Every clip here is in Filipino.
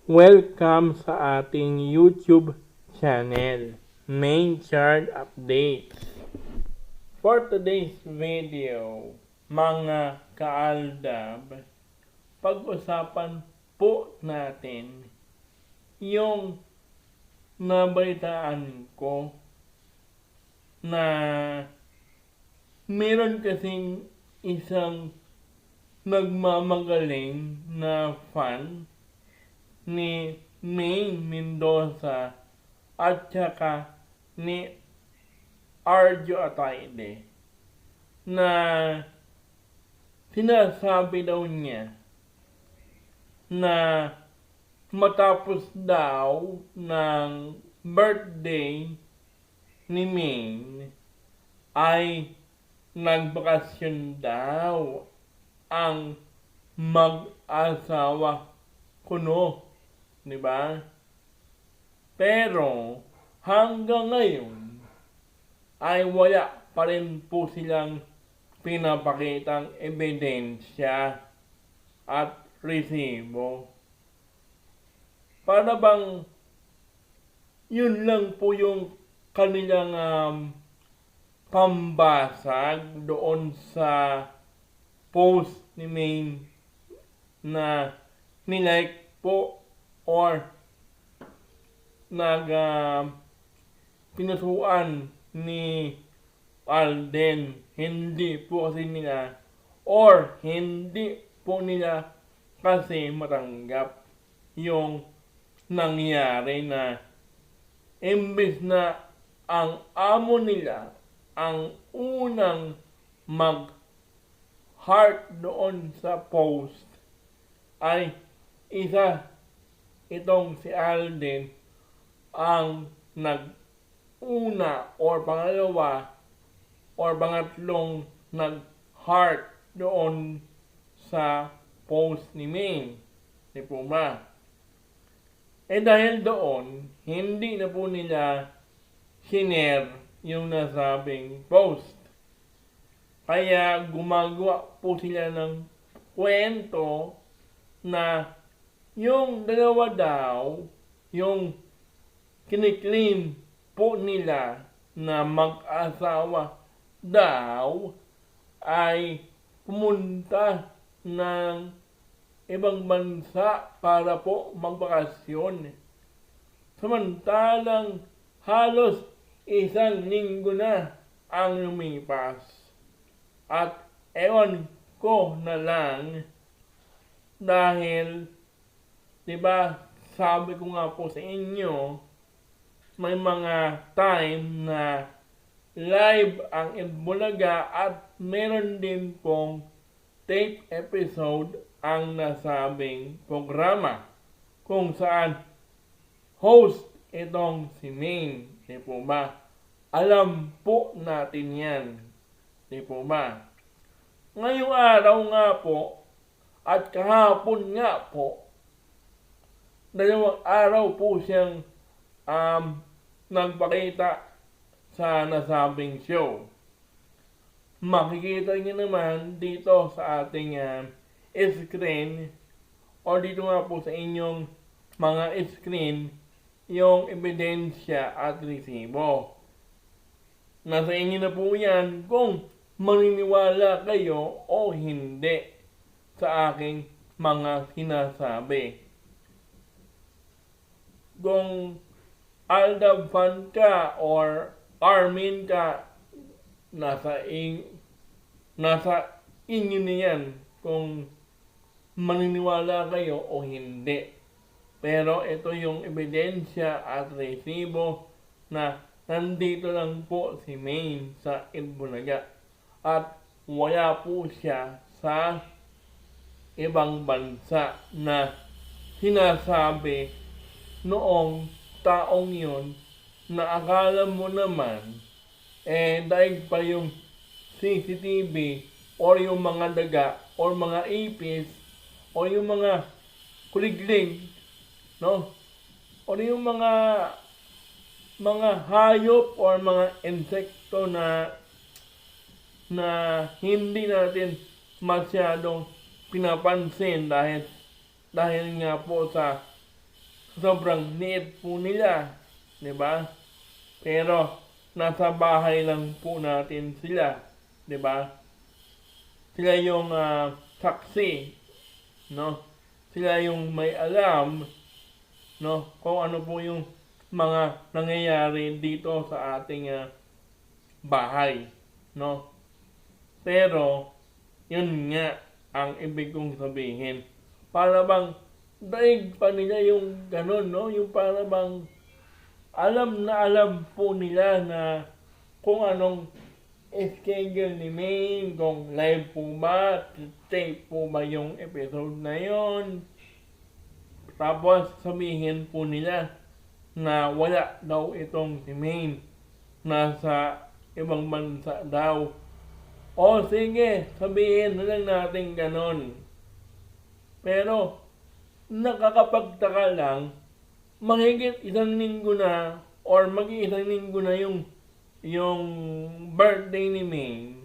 Welcome sa ating YouTube channel, Main Chart Updates. For today's video, mga kaaldab, pag-usapan po natin yung nabalitaan ko na meron kasing isang nagmamagaling na fan ni Maine Mendoza at saka ni Arjo Ataide na sinasabi daw niya na matapos daw ng birthday ni Maine ay nagbakasyon daw ang mag-asawa kuno, di ba? Pero hanggang ngayon ay wala pa rin po silang pinapakitang ebidensya at resibo. Para bang yun lang po yung kanilang pambasag doon sa post ni Maine na nilike po or pinusuan ni Alden. Hindi po kasi nila or hindi po nila kasi matanggap yung nangyari na imbes na ang amo nila ang unang mag-heart doon sa post ay isa itong si Alden ang nag-una or pangalawa or pangatlong nag-heart doon sa post ni Maine. Di po ba? Dahil doon, hindi na po nila sinare yung nasabing post. Kaya gumagawa po sila ng kwento na yung dalawa daw, yung kiniklaim po nila na mag-asawa daw ay pumunta ng ibang bansa para po magbakasyon. Samantalang halos isang linggo na ang lumipas. At ewan ko na lang dahil, diba, sabi ko nga po sa inyo, may mga time na live ang Itbulaga at meron din pong tape episode ang nasabing programa kung saan host itong si Maine. Di po ba? Alam po natin yan. Di po ba? Ngayong araw nga po at kahapon nga po, dalawang araw po siyang nagpakita sa nasabing show. Makikita niyo naman dito sa ating screen o dito nga po sa inyong mga screen yung ebidensya at resibo. Nasa inyo na po yan kung maniniwala kayo o hindi sa aking mga sinasabi. Kung Aldab fan ka or Armin ka, nasa inyo na yan kung maniniwala kayo o hindi. Pero ito yung ebidensya at resibo na nandito lang po si Maine sa Itbulaga at wala po siya sa ibang bansa na sinasabi noong taong yun na akala mo naman dahil pa yung CCTV or yung mga daga or mga ipis or yung mga kuliglig, no? O yung mga hayop or mga insekto na hindi natin masyadong pinapansin dahil nga po sa sobrang liit po nila, di ba? Pero nasa bahay lang po natin sila, di ba? Sila yung saksi, no? Sila yung may alam, no? Kung ano po yung mga nangyayari dito sa ating bahay, no? Pero yun nga ang ibig kong sabihin. Para bang daig pa nila yung ganun, no? Yung para bang alam na alam po nila na kung anong schedule ni Maine, kung live po ba, tape po ba yung episode na yon. Tapos sabihin po nila na wala daw itong si Maine. Nasa ibang bansa daw. O sige, sabihin na lang natin ganon. Pero nakakapagtaka lang, mahigit isang linggo na or mag-iisang linggo na yung birthday ni Maine.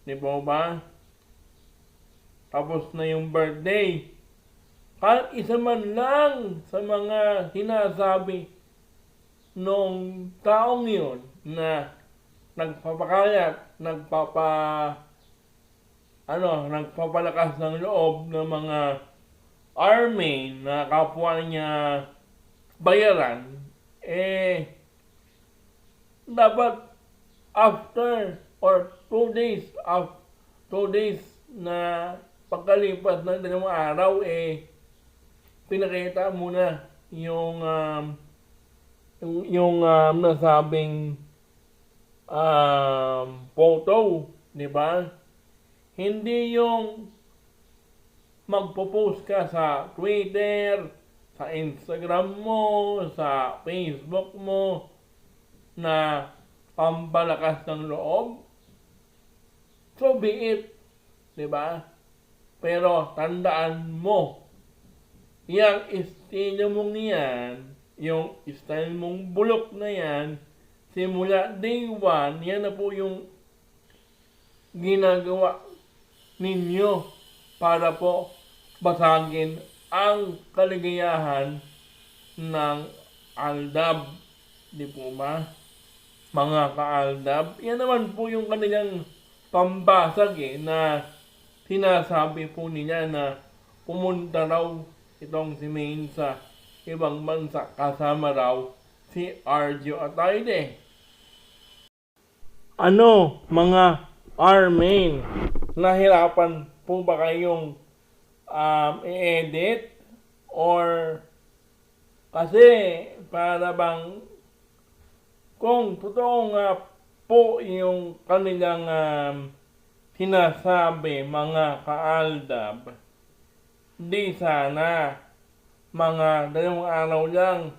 Di po ba? Tapos na yung birthday. Kahit isa man lang sa mga sinasabi nung taong yun na nagpapakalat, nagpapalakas ng loob ng mga army na kapwa niya bayaran, dapat after or 2 days na pagkalipas ng 2 araw, pinakita muna yung nasabing photo, di ba? Hindi yung magpo-post ka sa Twitter, sa Instagram mo, sa Facebook mo na pampalakas ng loob. So be it, di ba? Pero tandaan mo, yung estilo mong yan, yung style mong bulok na yan, simula day 1, yan na po yung ginagawa ninyo para po basagin ang kaligayahan ng Aldab. Di po ba? Mga ka-Aldab, yan naman po yung kanilang pambasag na sinasabi po nila na pumunta raw itong si Maine sa ibang bansa kasama raw si Arjo Atayde. Ano mga Armain, nahirapan po ba kayong i-edit? Or kasi para bang kung totoo nga po yung kanilang sinasabi mga ka-Aldab, di sana mga 2 araw lang,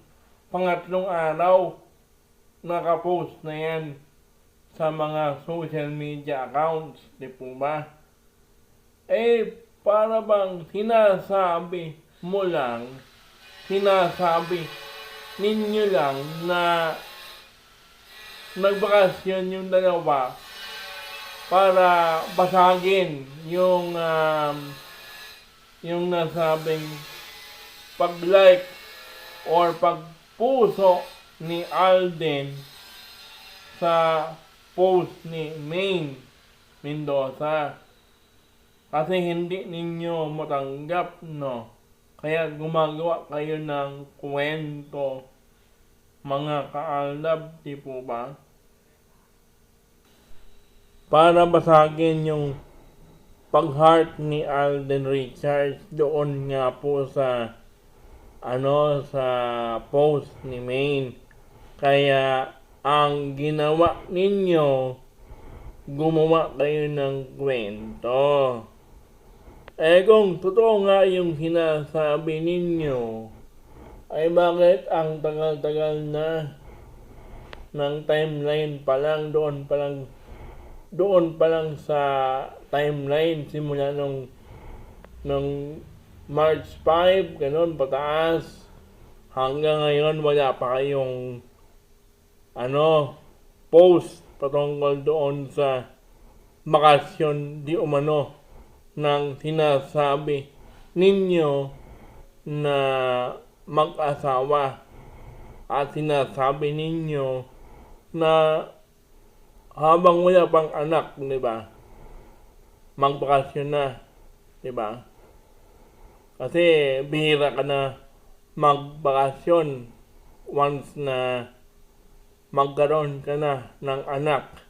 3 araw, nakapost na yan sa mga social media accounts, di po ba? Para bang sinasabi mo lang, sinasabi ninyo lang na nagbakasyon yung dalawa para basagin yung nasabing pag-like or pagpuso ni Alden sa post ni Maine Mendoza. Kasi hindi ninyo matanggap, no? Kaya gumagawa kayo ng kwento, mga ka-Aldab, di po ba? Para basagin yung pag-heart ni Alden Richards doon nga po sa sa post ni Maine. Kaya ang ginawa ninyo, gumawa kayo ng kwento. Kung totoo nga yung sinasabi ninyo, ay bakit ang tagal-tagal na ng timeline pa lang, doon pa lang sa timeline simula nung March 5, ganun pataas, hanggang ngayon wala pa kayong post patungkol doon sa bakasyon di umano ng sinasabi ninyo na mag-asawa at sinasabi ninyo na habang wala pang anak, di ba? Magbakasyon na, di ba? Kasi bihira ka na magbakasyon once na magkaroon ka na ng anak.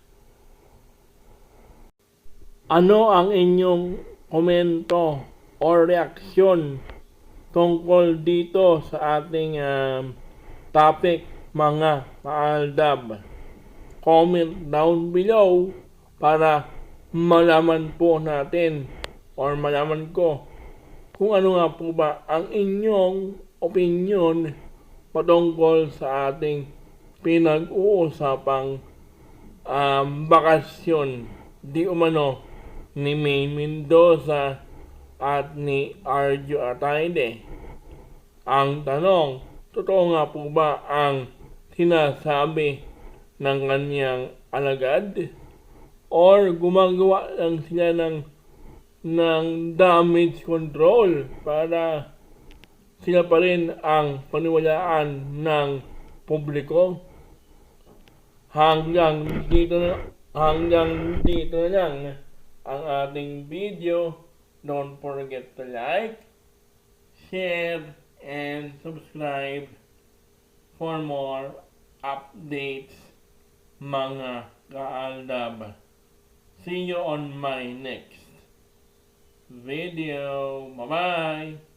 Ano ang inyong komento o reaksyon tungkol dito sa ating topic, mga kaaldab? Comment down below para malaman po natin or malaman ko kung ano nga po ba ang inyong opinion patungkol sa ating pinag-uusapang bakasyon di umano ni May Mendoza at ni Arjo Ataide. Ang tanong, totoo nga po ba ang sinasabi ng kanyang alagad? Or gumagawa lang sila ng damage control para sila pa rin ang paniwalaan ng publiko? Hanggang dito na lang ang ating video. Don't forget to like, share, and subscribe for more updates, mga kaaldab. See you on my next video. Bye-bye!